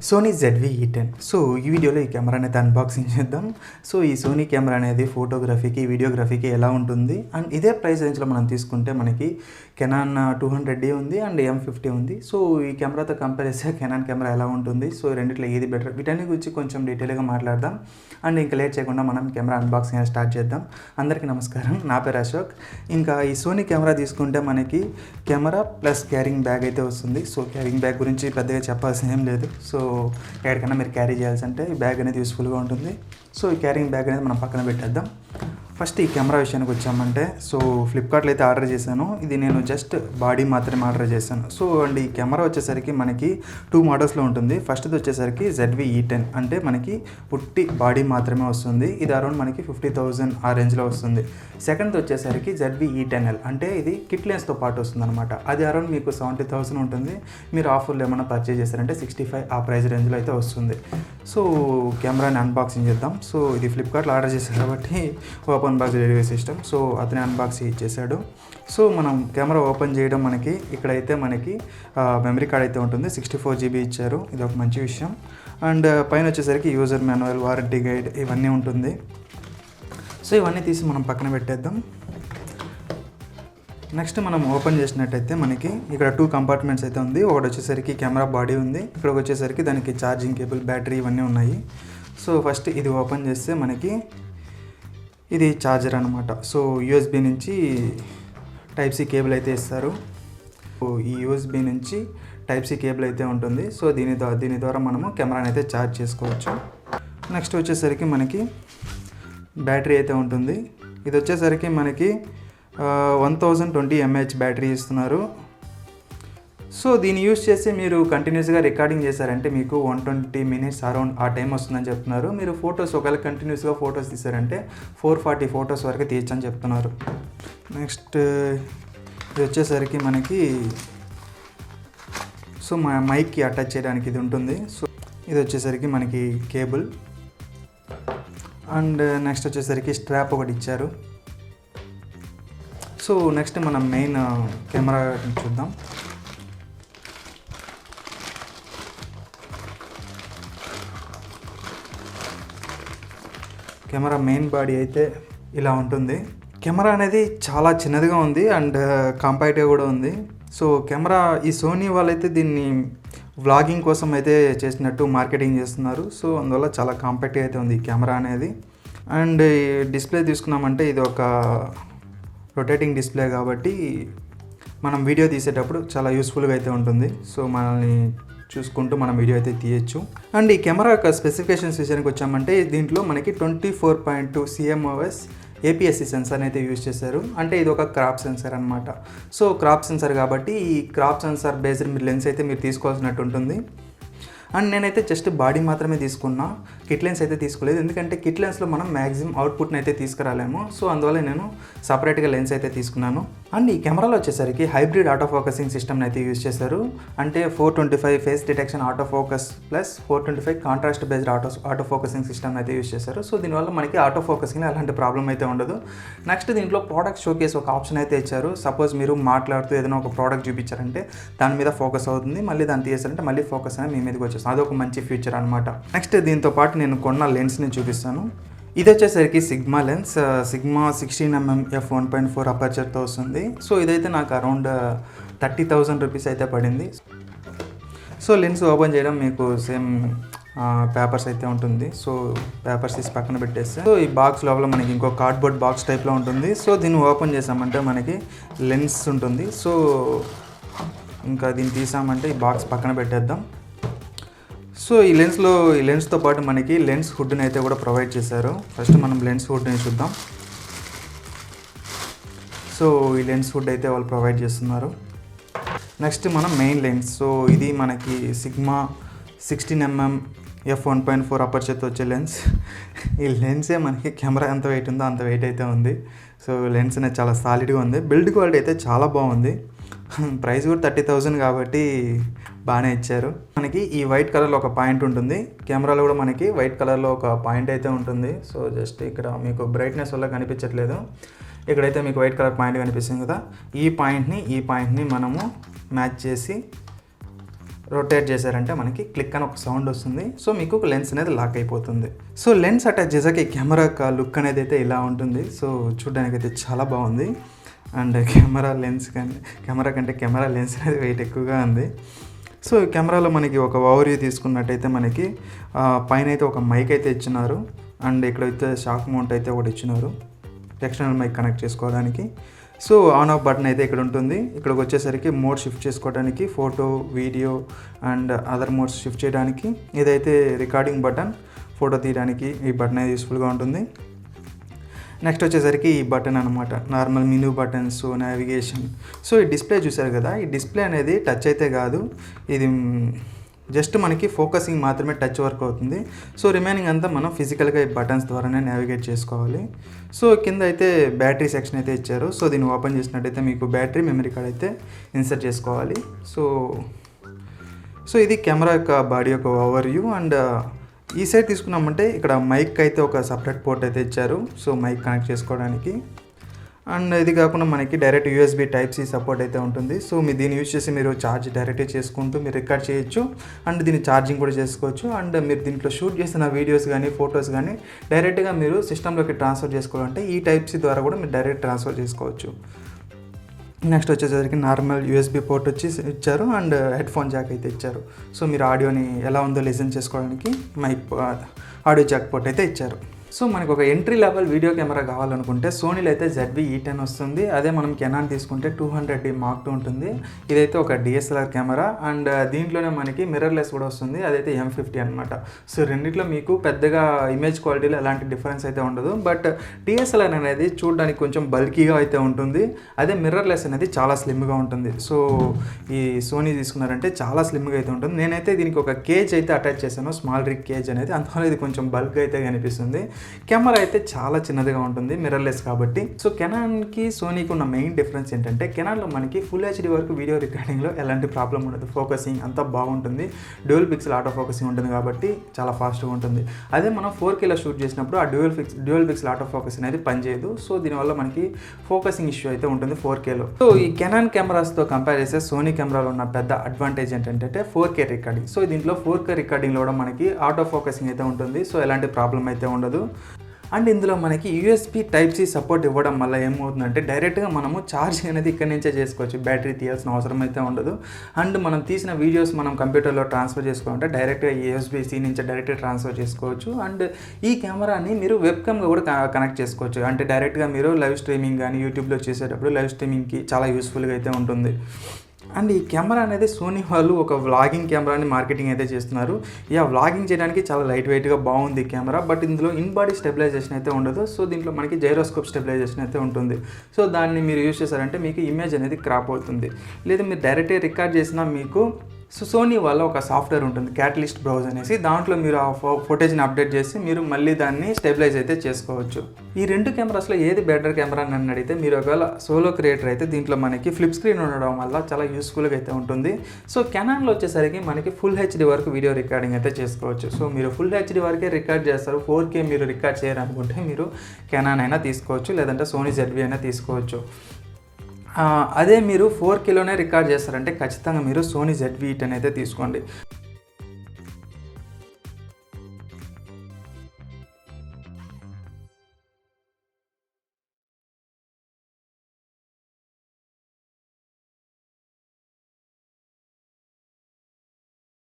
Sony ZV-E10. So ఈ వీడియోలో ఈ కెమెరా అనేది అన్బాక్సింగ్ చేద్దాం. సో ఈ సోనీ కెమెరా అనేది ఫోటోగ్రఫీకి, వీడియోగ్రఫీకి ఎలా ఉంటుంది అండ్ ఇదే ప్రైస్ రేంజ్లో మనం తీసుకుంటే మనకి కెనాన్ 200D ఉంది అండ్ M50 ఉంది. సో ఈ కెమెరాతో కంపేర్ చేస్తే కెనాన్ కెమెరా ఎలా ఉంటుంది, సో రెండిట్లో ఏది బెటర్, వీటన్ని గురించి కొంచెం డీటెయిల్గా మాట్లాడదాం. అండ్ ఇంకా లేట్ చేయకుండా మనం కెమెరా అన్బాక్సింగ్ స్టార్ట్ చేద్దాం. అందరికీ నమస్కారం, నా పేరు అశోక్. ఇంకా ఈ సోనీ కెమెరా తీసుకుంటే మనకి కెమెరా ప్లస్ క్యారింగ్ బ్యాగ్ అయితే వస్తుంది. సో క్యారింగ్ బ్యాగ్ గురించి పెద్దగా చెప్పాల్సిన ఏం లేదు. సో ఎక్కడికైనా మీరు క్యారీ చేయాల్సి అంటే ఈ బ్యాగ్ అనేది యూస్ఫుల్గా ఉంటుంది. సో ఈ క్యారింగ్ బ్యాగ్ అనేది మనం పక్కన పెట్టేద్దాం. ఫస్ట్ ఈ కెమెరా విషయానికి వచ్చామంటే, సో ఫ్లిప్కార్ట్లో అయితే ఆర్డర్ చేశాను. ఇది నేను జస్ట్ బాడీ మాత్రమే ఆర్డర్ చేశాను. సో అండ్ ఈ కెమెరా వచ్చేసరికి మనకి 2 మోడల్స్లో ఉంటుంది. ఫస్ట్ది వచ్చేసరికి ZV-E10 అంటే మనకి పుట్టి బాడీ మాత్రమే వస్తుంది. ఇది అరౌండ్ మనకి 50,000 ఆ రేంజ్లో వస్తుంది. సెకండ్ది వచ్చేసరికి ZV-E10L అంటే ఇది కిట్ లెన్స్తో పాటు వస్తుంది అనమాట. అది అరౌండ్ మీకు 70,000 ఉంటుంది. మీరు ఆఫర్లో ఏమైనా పర్చేజ్ చేశారంటే 65 ఆ ప్రైస్ రేంజ్లో అయితే వస్తుంది. సో కెమెరాని అన్బాక్సింగ్ చేద్దాం. సో ఇది ఫ్లిప్కార్ట్లో ఆర్డర్ చేశారు కాబట్టి open box delivery system. So అతనే అన్బాక్సింగ్ ఇచ్చేసాడు. సో మనం కెమెరా ఓపెన్ చేయడం మనకి ఇక్కడైతే మనకి మెమరీ కార్డ్ అయితే ఉంటుంది. 64GB ఇచ్చారు, ఇది ఒక మంచి విషయం. అండ్ పైన వచ్చేసరికి యూజర్ మాన్యువల్, వారంటీ గైడ్ ఇవన్నీ ఉంటుంది. సో ఇవన్నీ తీసి మనం పక్కన పెట్టేద్దాం. నెక్స్ట్ మనం ఓపెన్ చేసినట్టయితే మనకి ఇక్కడ 2 కంపార్ట్మెంట్స్ అయితే ఉంది. ఒకటి వచ్చేసరికి కెమెరా బాడీ ఉంది, ఇక్కడ వచ్చేసరికి దానికి ఛార్జింగ్ కేబుల్, బ్యాటరీ ఇవన్నీ ఉన్నాయి. సో ఫస్ట్ ఇది ఓపెన్ చేస్తే మనకి ఇది ఛార్జర్ అనమాట. సో USB నుంచి Type-C కేబుల్ అయితే ఇస్తారు. సో ఈ USB నుంచి Type-C కేబుల్ అయితే ఉంటుంది. సో దీని ద్వారా మనము కెమెరాని అయితే ఛార్జ్ చేసుకోవచ్చు. నెక్స్ట్ వచ్చేసరికి మనకి బ్యాటరీ అయితే ఉంటుంది. ఇది వచ్చేసరికి మనకి 1020 mAh బ్యాటరీ ఇస్తున్నారు. సో దీన్ని యూజ్ చేసి మీరు కంటిన్యూస్గా రికార్డింగ్ చేశారంటే మీకు 120 minutes అరౌండ్ ఆ టైం వస్తుందని చెప్తున్నారు. మీరు ఫొటోస్ ఒకవేళ కంటిన్యూస్గా ఫొటోస్ తీసారంటే 440 ఫొటోస్ వరకు తీయచ్చని చెప్తున్నారు. నెక్స్ట్ ఇది వచ్చేసరికి మనకి సో మా మైక్కి అటాచ్ చేయడానికి ఇది ఉంటుంది. సో ఇది వచ్చేసరికి మనకి కేబుల్. అండ్ నెక్స్ట్ వచ్చేసరికి స్ట్రాప్ ఒకటి ఇచ్చారు. సో నెక్స్ట్ మనం మెయిన్ కెమెరా చూద్దాం. కెమెరా మెయిన్ బాడీ అయితే ఇలా ఉంటుంది. కెమెరా అనేది చాలా చిన్నదిగా ఉంది అండ్ కాంపాక్ట్గా కూడా ఉంది. సో కెమెరా ఈ సోనీ వాళ్ళైతే దీన్ని వ్లాగింగ్ కోసం అయితే చేసినట్టు మార్కెటింగ్ చేస్తున్నారు. సో అందువల్ల చాలా కాంపాక్ట్గా అయితే ఉంది ఈ కెమెరా అనేది. అండ్ డిస్ప్లే తీసుకున్నామంటే ఇది ఒక రొటేటింగ్ డిస్ప్లే కాబట్టి మనం వీడియో తీసేటప్పుడు చాలా యూస్ఫుల్గా అయితే ఉంటుంది. సో మనల్ని చూసుకుంటూ మనం వీడియో అయితే తీయచ్చు. అండ్ ఈ కెమెరా యొక్క స్పెసిఫికేషన్స్ విషయానికి వచ్చామంటే దీంట్లో మనకి 24.2 CMOS APS-C సెన్సార్ని అయితే యూజ్ చేశారు. అంటే ఇది ఒక క్రాప్ సెన్సార్ అనమాట. సో క్రాప్ సెన్సార్ కాబట్టి ఈ క్రాప్ సెన్సార్ బేస్డ్ మీరు లెన్స్ అయితే మీరు తీసుకోవాల్సినట్టు ఉంటుంది. అండ్ నేనైతే జస్ట్ బాడీ మాత్రమే తీసుకున్నా, కిట్ లెన్స్ అయితే తీసుకోలేదు. ఎందుకంటే కిట్ లెన్స్లో మనం మ్యాక్సిమం అవుట్పుట్ని అయితే తీసుకురాలేము. సో అందువల్ల నేను సపరేట్గా లెన్స్ అయితే తీసుకున్నాను. అండ్ ఈ కెమెరాలో వచ్చేసరికి హైబ్రిడ్ ఆటో ఫోకసింగ్ సిస్టమ్ని అయితే యూజ్ చేశారు. అంటే 425 face detection auto focus plus 425 contrast based auto focusing system అయితే యూజ్ చేశారు. సో దీనివల్ల మనకి ఆటో ఫోకసింగ్లో అలాంటి ప్రాబ్లం అయితే ఉండదు. నెక్స్ట్ దీంట్లో ప్రోడక్ట్ షోకేస్ ఒక ఆప్షన్ అయితే ఇచ్చారు. సపోజ్ మీరు మాట్లాడుతూ ఏదైనా ఒక ప్రోడక్ట్ చూపించారంటే దాని మీద ఫోకస్ అవుతుంది, మళ్ళీ దాన్ని తీసారంటే మళ్ళీ ఫోకస్ అనేది మీ మీదకి వచ్చేస్తుంది. అదొక మంచి ఫీచర్ అనమాట. నెక్స్ట్ దీంతో పాటు నేను కొన్న లెన్స్ని చూపిస్తాను. ఇది వచ్చేసరికి sigma lens, sigma 16mm f1.4 అపర్చర్తో వస్తుంది. సో ఇదైతే నాకు అరౌండ్ 30,000 రూపీస్ అయితే పడింది. సో లెన్స్ ఓపెన్ చేయడం మీకు సేమ్ పేపర్స్ అయితే ఉంటుంది. సో పేపర్స్ తీసి పక్కన పెట్టేస్తే సో ఈ బాక్స్ లోపల మనకి ఇంకో కార్డ్బోర్డ్ బాక్స్ టైప్లో ఉంటుంది. సో దీన్ని ఓపెన్ చేసామంటే మనకి లెన్స్ ఉంటుంది. సో ఇంకా దీన్ని తీసామంటే ఈ బాక్స్ పక్కన పెట్టేద్దాం. సో ఈ లెన్స్తో పాటు మనకి లెన్స్ హుడ్ని అయితే కూడా ప్రొవైడ్ చేశారు. ఫస్ట్ మనం లెన్స్ హుడ్ని చూద్దాం. సో ఈ లెన్స్ హుడ్ అయితే వాళ్ళు ప్రొవైడ్ చేస్తున్నారు. నెక్స్ట్ మనం మెయిన్ లెన్స్. సో ఇది మనకి సిగ్మా 16mm f1.4 అపర్చర్తో వచ్చే లెన్స్. ఈ లెన్సే మనకి కెమెరా ఎంత వెయిట్ ఉందో అంత వెయిట్ అయితే ఉంది. సో లెన్స్ అనేది చాలా సాలిడ్గా ఉంది. బిల్డ్ క్వాలిటీ అయితే చాలా బాగుంది. ప్రైస్ కూడా 30,000 కాబట్టి బాగానే ఇచ్చారు. మనకి ఈ వైట్ కలర్లో ఒక పాయింట్ ఉంటుంది. కెమెరాలో కూడా మనకి వైట్ కలర్లో ఒక పాయింట్ అయితే ఉంటుంది. సో జస్ట్ ఇక్కడ మీకు బ్రైట్నెస్ వల్ల కనిపించట్లేదు, ఇక్కడైతే మీకు వైట్ కలర్ పాయింట్ కనిపిస్తుంది కదా. ఈ పాయింట్ని మనము మ్యాచ్ చేసి రొటేట్ చేశారంటే మనకి క్లిక్ అని ఒక సౌండ్ వస్తుంది. సో మీకు లెన్స్ అనేది లాక్ అయిపోతుంది. సో లెన్స్ అటాచ్ చేసాక ఈ కెమెరా లుక్ అనేది అయితే ఇలా ఉంటుంది. సో చూడడానికి అయితే చాలా బాగుంది. అండ్ కెమెరా కంటే కెమెరా లెన్స్ అనేది వెయిట్ ఎక్కువగా ఉంది. సో కెమెరాలో మనకి ఒక ఓవర్వ్యూ తీసుకున్నట్టయితే మనకి పైన అయితే ఒక మైక్ అయితే ఇచ్చినారు. అండ్ ఇక్కడైతే షాక్ మౌంట్ అయితే ఒకటి ఇచ్చినారు ఎక్స్టర్నల్ మైక్ కనెక్ట్ చేసుకోవడానికి. సో ఆన్ ఆఫ్ బటన్ అయితే ఇక్కడ ఉంటుంది. ఇక్కడికి వచ్చేసరికి మోడ్ షిఫ్ట్ చేసుకోవడానికి, photo, video and other modes shift చేయడానికి. ఇదైతే రికార్డింగ్ బటన్, ఫోటో తీయడానికి ఈ బటన్ అయితే యూస్ఫుల్గా ఉంటుంది. నెక్స్ట్ వచ్చేసరికి ఈ బటన్ అనమాట, normal menu buttons, navigation. So ఈ డిస్ప్లే చూసారు కదా, ఈ డిస్ప్లే అనేది టచ్ అయితే కాదు, ఇది జస్ట్ మనకి ఫోకసింగ్ మాత్రమే టచ్ వర్క్ అవుతుంది. సో రిమైనింగ్ అంతా మనం ఫిజికల్గా ఈ బటన్స్ ద్వారానే నావిగేట్ చేసుకోవాలి. సో కింద అయితే బ్యాటరీ సెక్షన్ అయితే ఇచ్చారు. సో దీన్ని ఓపెన్ చేసినట్టయితే మీకు బ్యాటరీ, మెమరీ కార్డ్ అయితే ఇన్సర్ట్ చేసుకోవాలి. సో ఇది కెమెరా యొక్క బాడీ యొక్క ఓవర్వ్యూ. అండ్ ఈ సైడ్ తీసుకున్నామంటే ఇక్కడ మైక్ అయితే ఒక సపరేట్ పోర్ట్ అయితే ఇచ్చారు. సో మైక్ కనెక్ట్ చేసుకోవడానికి. అండ్ ఇది కాకుండా మనకి direct USB type C support అయితే ఉంటుంది. సో మీరు దీన్ని యూజ్ చేసి మీరు ఛార్జ్ డైరెక్ట్గా చేసుకుంటూ మీరు రికార్డ్ చేయొచ్చు. అండ్ దీన్ని ఛార్జింగ్ కూడా చేసుకోవచ్చు. అండ్ మీరు దీంట్లో షూట్ చేసిన వీడియోస్ కానీ ఫొటోస్ కానీ డైరెక్ట్గా మీరు సిస్టంలోకి ట్రాన్స్ఫర్ చేసుకోవాలంటే ఈ టైప్ సి ద్వారా కూడా మీరు డైరెక్ట్ ట్రాన్స్ఫర్ చేసుకోవచ్చు. నెక్స్ట్ వచ్చేసరికి నార్మల్ యూఎస్బి పోర్ట్ వచ్చి ఇచ్చారు. అండ్ హెడ్ ఫోన్ జాక్ అయితే ఇచ్చారు. సో మీరు ఆడియోని ఎలా ఉందో లిసన్ చేసుకోవడానికి ఆడియో జాక్ పోర్ట్ అయితే ఇచ్చారు. సో మనకు ఒక ఎంట్రీ లెవెల్ వీడియో కెమెరా కావాలనుకుంటే సోనీలో అయితే ZV-E10 వస్తుంది. అదే మనం కెనాన్ తీసుకుంటే 200D Mark II ఉంటుంది. ఇదైతే ఒక DSLR కెమెరా. అండ్ దీంట్లోనే మనకి మిర్రర్లెస్ కూడా వస్తుంది, అదైతే M50 అనమాట. సో రెండిట్లో మీకు పెద్దగా ఇమేజ్ క్వాలిటీలో ఎలాంటి డిఫరెన్స్ అయితే ఉండదు. బట్ DSLR అనేది చూడడానికి కొంచెం బల్కీగా అయితే ఉంటుంది, అదే మిర్రర్లెస్ అనేది చాలా స్లిమ్గా ఉంటుంది. సో ఈ సోనీ తీసుకున్నారంటే చాలా స్లిమ్గా అయితే ఉంటుంది. నేనైతే దీనికి ఒక కేజ్ అయితే అటాచ్ చేశాను, స్మాల్ రిగ్ కేజ్ అనేది, అందువల్ల ఇది కొంచెం బల్క్ అయితే కనిపిస్తుంది. కెమెరా అయితే చాలా చిన్నదిగా ఉంటుంది, మిర్రర్లెస్ కాబట్టి. సో కెనాన్కి సోనీకి ఉన్న మెయిన్ డిఫరెన్స్ ఏంటంటే కెనాన్లో మనకి ఫుల్ HD వరకు వీడియో రికార్డింగ్లో ఎలాంటి ప్రాబ్లం ఉండదు, ఫోకసింగ్ అంతా బాగుంటుంది, డ్యూయల్ పిక్సెల్ ఆటో ఫోకసింగ్ ఉంటుంది కాబట్టి చాలా ఫాస్ట్గా ఉంటుంది. అదే మనం 4Kలో షూట్ చేసినప్పుడు ఆ డ్యూయల్ పిక్సెల్ ఆటో ఫోకస్ అనేది పనిచేయదు. సో దీనివల్ల మనకి ఫోకసింగ్ ఇష్యూ అయితే ఉంటుంది 4Kలో. సో ఈ కెనాన్ కెమెరాస్తో కంపేర్ చేస్తే సోనీ కెమెరాలో ఉన్న పెద్ద అడ్వాంటేజ్ ఏంటంటే 4K రికార్డింగ్. సో దీంట్లో 4K రికార్డింగ్లో కూడా మనకి ఆటో ఫోకసింగ్ అయితే ఉంటుంది. సో ఎలాంటి ప్రాబ్లం అయితే ఉండదు. అండ్ ఇందులో మనకి USB Type-C సపోర్ట్ ఇవ్వడం వల్ల ఏమవుతుందంటే డైరెక్ట్గా మనము ఛార్జింగ్ అనేది ఇక్కడ నుంచే చేసుకోవచ్చు, బ్యాటరీ తీయాల్సిన అవసరం అయితే ఉండదు. అండ్ మనం తీసిన వీడియోస్ మనం కంప్యూటర్లో ట్రాన్స్ఫర్ చేసుకోవాలంటే డైరెక్ట్గా USB-C నుంచి డైరెక్ట్గా ట్రాన్స్ఫర్ చేసుకోవచ్చు. అండ్ ఈ కెమెరాని మీరు వెబ్కామ్గా కూడా కనెక్ట్ చేసుకోవచ్చు. అంటే డైరెక్ట్గా మీరు లైవ్ స్ట్రీమింగ్ కానీ యూట్యూబ్లో చేసేటప్పుడు లైవ్ స్ట్రీమింగ్కి చాలా యూస్ఫుల్గా అయితే ఉంటుంది. అండ్ ఈ కెమెరా అనేది సోనీ వాళ్ళు ఒక వ్లాగింగ్ కెమెరాని మార్కెటింగ్ అయితే చేస్తున్నారు. వ్లాగింగ్ చేయడానికి చాలా లైట్ వెయిట్గా బాగుంది కెమెరా. బట్ ఇందులో ఇన్ బాడీ స్టెబిలైజేషన్ అయితే ఉండదు. సో దీంట్లో మనకి జైరోస్కోప్ స్టెబిలైజేషన్ అయితే ఉంటుంది. సో దాన్ని మీరు యూజ్ చేశారంటే మీకు ఇమేజ్ అనేది క్రాప్ అవుతుంది. లేదా మీరు డైరెక్ట్గా రికార్డ్ చేసినా మీకు సోనీ వాళ్ళ ఒక సాఫ్ట్వేర్ ఉంటుంది, క్యాటలిస్ట్ బ్రౌజ్ అనేసి, దాంట్లో మీరు ఆ ఫుటేజ్ని అప్డేట్ చేసి మీరు మళ్ళీ దాన్ని స్టెబిలైజ్ అయితే చేసుకోవచ్చు. ఈ రెండు కెమెరాస్లో ఏది బెటర్ కెమెరా అని అడిగితే మీరు ఒకవేళ సోలో క్రియేటర్ అయితే దీంట్లో మనకి ఫ్లిప్ స్క్రీన్ ఉండడం వల్ల చాలా యూస్ఫుల్గా అయితే ఉంటుంది. సో కెనాన్లో వచ్చేసరికి మనకి ఫుల్ HD వరకు వీడియో రికార్డింగ్ అయితే చేసుకోవచ్చు. సో మీరు ఫుల్ HD వరకే రికార్డ్ చేస్తారు, 4K మీరు రికార్డ్ చేయాలనుకుంటే మీరు కెనాన్ అయినా తీసుకోవచ్చు, లేదంటే సోనీ ZV అయినా తీసుకోవచ్చు. అదే మీరు 4Kలోనే రికార్డ్ చేస్తారంటే ఖచ్చితంగా మీరు సోనీ ZV-E10 అయితే తీసుకోండి.